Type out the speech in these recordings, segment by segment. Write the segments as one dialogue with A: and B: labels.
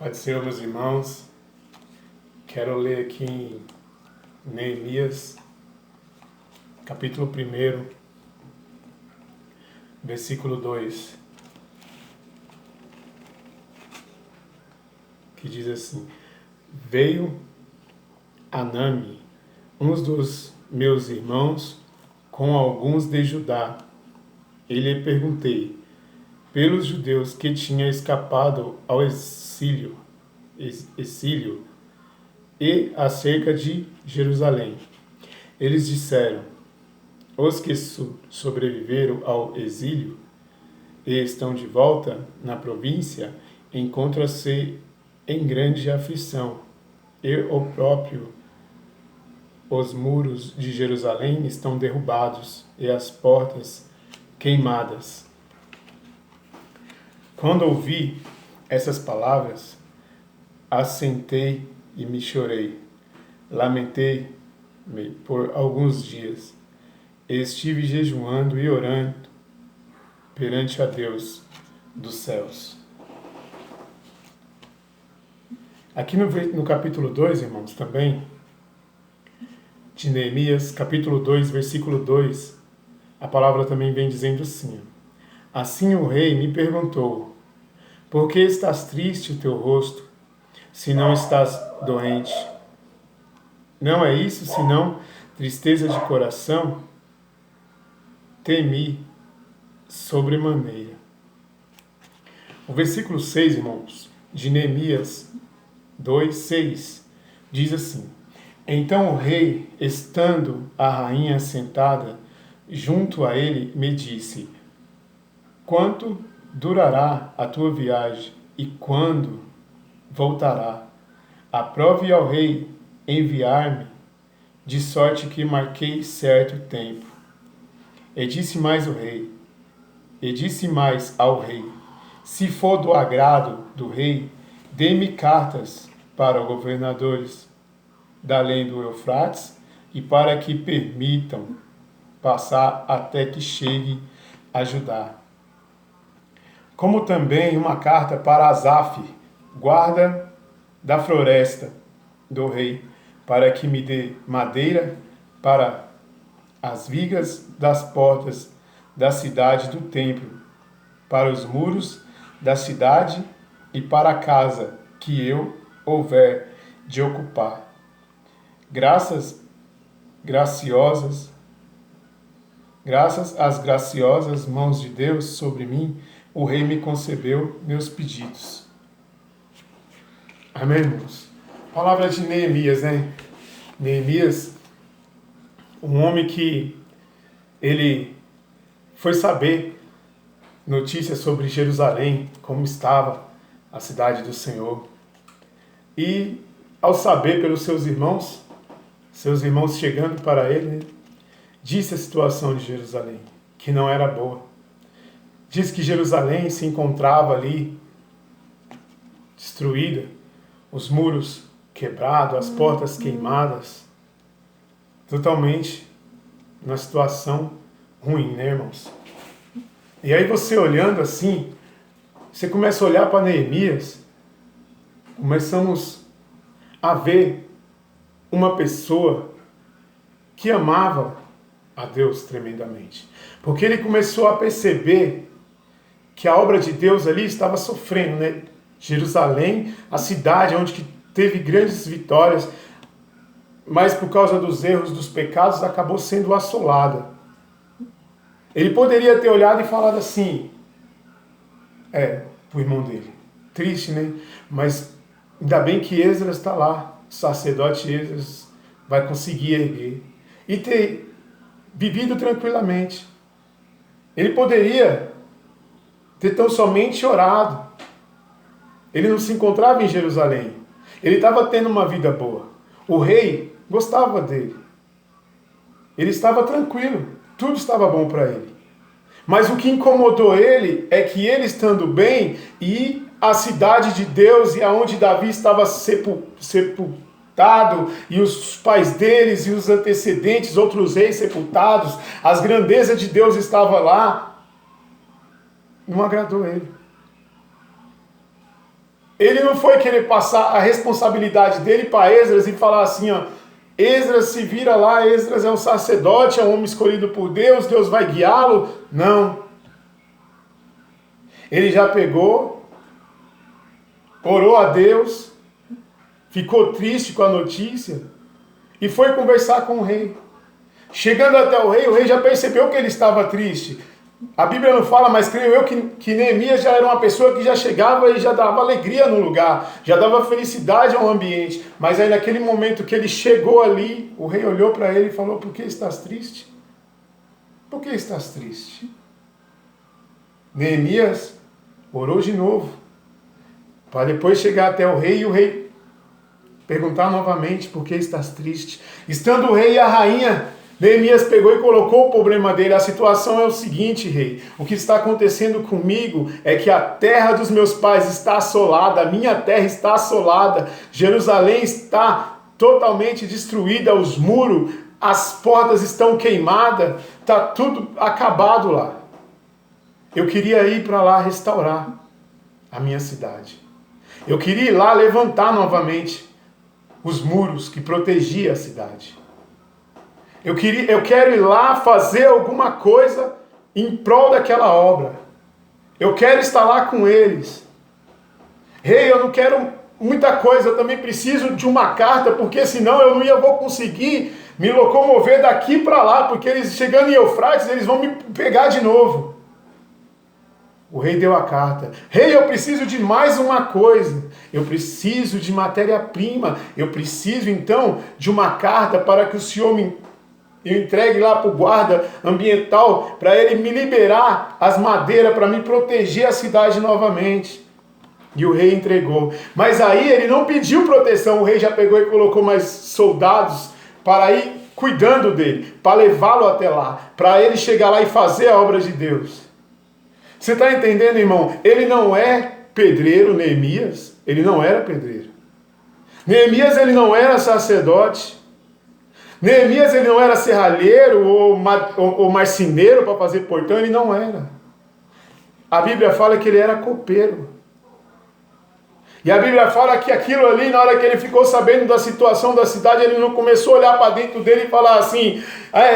A: Pode ser, meus irmãos. Quero ler aqui em Neemias, capítulo 1, versículo 2, que diz assim: Veio Anami, um dos meus irmãos, com alguns de Judá. E lhe perguntei pelos judeus que tinham escapado ao exílio e acerca de Jerusalém. Eles disseram: os que sobreviveram ao exílio e estão de volta na província encontram-se em grande aflição, e os muros de Jerusalém estão derrubados e as portas queimadas. Quando ouvi essas palavras, assentei e me chorei. Lamentei-me por alguns dias. Estive jejuando e orando perante a Deus dos céus. Aqui no capítulo 2, irmãos, também, de Neemias, capítulo 2, versículo 2, a palavra também vem dizendo assim: Assim o rei me perguntou: por que estás triste o teu rosto, se não estás doente? Não é isso, senão tristeza de coração? Temi sobremaneira. O versículo 6, irmãos, de Neemias 2:6, diz assim: Então o rei, estando a rainha sentada junto a ele, me disse: quanto durará a tua viagem e quando voltará? Aprove ao rei enviar-me, de sorte que marquei certo tempo. E disse mais ao rei: se for do agrado do rei, dê-me cartas para os governadores da além do Eufrates, e para que permitam passar até que chegue a Judá. Como também uma carta para Asaf, guarda da floresta do rei, para que me dê madeira para as vigas das portas da cidade do templo, para os muros da cidade e para a casa que eu houver de ocupar. Graças às graciosas mãos de Deus sobre mim, o rei me concebeu meus pedidos. Amém, irmãos? Palavra de Neemias, né? Neemias, um homem que ele foi saber notícias sobre Jerusalém, como estava a cidade do Senhor. E ao saber pelos seus irmãos chegando para ele, né, disse a situação de Jerusalém, que não era boa. Diz que Jerusalém se encontrava ali destruída, os muros quebrados, as portas queimadas, totalmente numa situação ruim, né, irmãos? E aí você olhando assim, você começa a olhar para Neemias, começamos a ver uma pessoa que amava a Deus tremendamente. Porque ele começou a perceber que a obra de Deus ali estava sofrendo, né? Jerusalém, a cidade onde que teve grandes vitórias, mas por causa dos erros, dos pecados, acabou sendo assolada. Ele poderia ter olhado e falado assim, pro irmão dele, triste, né? Mas ainda bem que Esdras está lá, o sacerdote Esdras vai conseguir erguer. E ter vivido tranquilamente. Ele poderia ter tão somente orado. Ele não se encontrava em Jerusalém. Ele estava tendo uma vida boa. O rei gostava dele. Ele estava tranquilo. Tudo estava bom para ele. Mas o que incomodou ele é que ele estando bem e a cidade de Deus e aonde Davi estava sepultado e os pais deles e os antecedentes, outros reis sepultados, as grandezas de Deus estavam lá, não agradou ele. Ele não foi querer passar a responsabilidade dele para Esdras e falar assim, ó, Esdras se vira lá, Esdras é um sacerdote, é um homem escolhido por Deus, Deus vai guiá-lo. Não. Ele já pegou, orou a Deus, ficou triste com a notícia e foi conversar com o rei. Chegando até o rei já percebeu que ele estava triste. A Bíblia não fala, mas creio eu que Neemias já era uma pessoa que já chegava e já dava alegria no lugar, já dava felicidade ao ambiente. Mas aí naquele momento que ele chegou ali, o rei olhou para ele e falou, por que estás triste? Por que estás triste? Neemias orou de novo, para depois chegar até o rei e o rei perguntar novamente, por que estás triste? Estando o rei e a rainha, Neemias pegou e colocou o problema dele. A situação é o seguinte, rei. O que está acontecendo comigo é que a terra dos meus pais está assolada, a minha terra está assolada, Jerusalém está totalmente destruída, os muros, as portas estão queimadas, está tudo acabado lá. Eu queria ir para lá restaurar a minha cidade. Eu queria ir lá levantar novamente os muros que protegiam a cidade. Eu quero ir lá fazer alguma coisa em prol daquela obra. Eu quero estar lá com eles. Rei, eu não quero muita coisa, eu também preciso de uma carta, porque senão eu não vou conseguir me locomover daqui para lá, porque eles chegando em Eufrates, eles vão me pegar de novo. O rei deu a carta. Rei, eu preciso de mais uma coisa. Eu preciso de matéria-prima. Eu preciso então de uma carta para que o senhor eu entregue lá para o guarda ambiental, para ele me liberar as madeiras, para me proteger a cidade novamente. E o rei entregou. Mas aí ele não pediu proteção, o rei já pegou e colocou mais soldados para ir cuidando dele, para levá-lo até lá, para ele chegar lá e fazer a obra de Deus. Você está entendendo, irmão? Ele não é pedreiro, Neemias, ele não era pedreiro. Neemias, ele não era sacerdote. Neemias, ele não era serralheiro ou marceneiro para fazer portão, ele não era. A Bíblia fala que ele era copeiro. E a Bíblia fala que aquilo ali, na hora que ele ficou sabendo da situação da cidade, ele não começou a olhar para dentro dele e falar assim,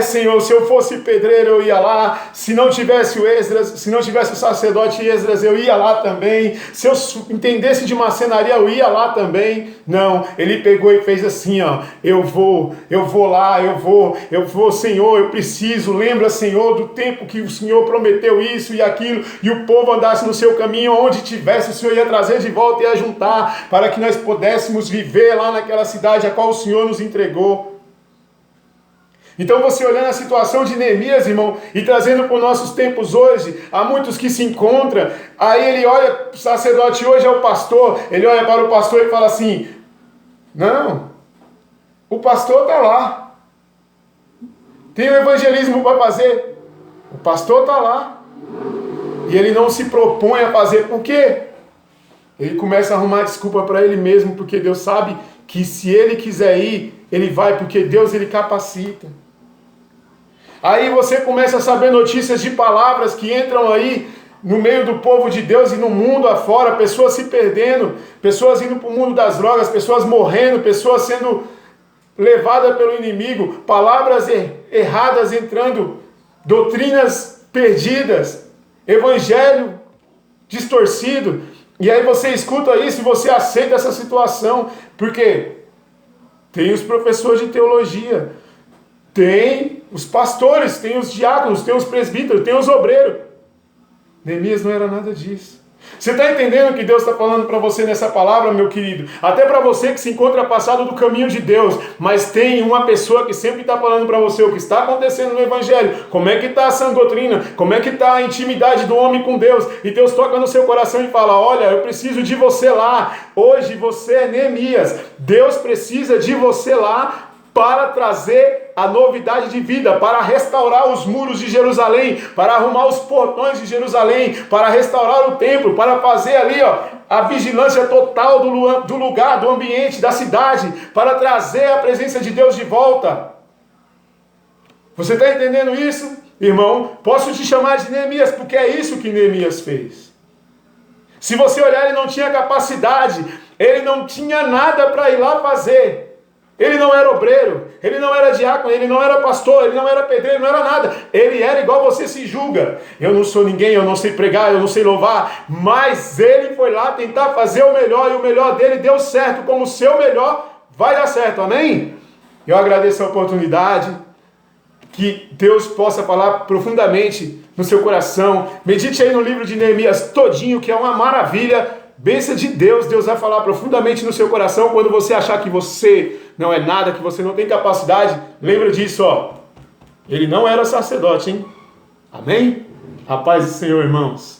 A: Senhor, se eu fosse pedreiro eu ia lá, se não tivesse o Esdras, se não tivesse o sacerdote Esdras, eu ia lá também, se eu entendesse de maçonaria, eu ia lá também. Não, ele pegou e fez assim, ó, eu vou lá, eu vou, Senhor, eu preciso, lembra, Senhor, do tempo que o Senhor prometeu isso e aquilo, e o povo andasse no seu caminho, onde tivesse, o Senhor ia trazer de volta e ia juntar, para que nós pudéssemos viver lá naquela cidade a qual o Senhor nos entregou. Então você olhando a situação de Neemias, irmão, e trazendo para os nossos tempos hoje, há muitos que se encontram, aí ele olha, o sacerdote hoje é o pastor, ele olha para o pastor e fala assim, não, o pastor está lá, tem o evangelismo para fazer, o pastor está lá, e ele não se propõe a fazer, por quê? Ele começa a arrumar desculpa para ele mesmo, porque Deus sabe que se ele quiser ir, ele vai, porque Deus ele capacita. Aí você começa a saber notícias de palavras que entram aí no meio do povo de Deus e no mundo afora, pessoas se perdendo, pessoas indo para o mundo das drogas, pessoas morrendo, pessoas sendo levadas pelo inimigo, palavras erradas entrando, doutrinas perdidas, evangelho distorcido. E aí você escuta isso e você aceita essa situação, porque tem os professores de teologia, tem os pastores, tem os diáconos, tem os presbíteros, tem os obreiros. Neemias não era nada disso. Você está entendendo o que Deus está falando para você nessa palavra, meu querido? Até para você que se encontra passado do caminho de Deus, mas tem uma pessoa que sempre está falando para você o que está acontecendo no Evangelho, como é que está a sã doutrina, como é que está a intimidade do homem com Deus, e Deus toca no seu coração e fala, olha, eu preciso de você lá, hoje você é Neemias, Deus precisa de você lá, para trazer a novidade de vida, para restaurar os muros de Jerusalém, para arrumar os portões de Jerusalém, para restaurar o templo, para fazer ali a vigilância total do lugar, do ambiente, da cidade, para trazer a presença de Deus de volta. Você está entendendo isso, irmão? Posso te chamar de Neemias, porque é isso que Neemias fez. Se você olhar, ele não tinha capacidade, ele não tinha nada para ir lá fazer. Ele não era obreiro, ele não era diácono, ele não era pastor, ele não era pedreiro, não era nada. Ele era igual você se julga. Eu não sou ninguém, eu não sei pregar, eu não sei louvar. Mas ele foi lá tentar fazer o melhor, e o melhor dele deu certo. Como o seu melhor vai dar certo, amém? Eu agradeço a oportunidade. Que Deus possa falar profundamente no seu coração. Medite aí no livro de Neemias todinho, que é uma maravilha. Bênção de Deus, Deus vai falar profundamente no seu coração. Quando você achar que você não é nada, que você não tem capacidade, lembra disso, ó. Ele não era sacerdote, hein? Amém? A paz do Senhor, irmãos.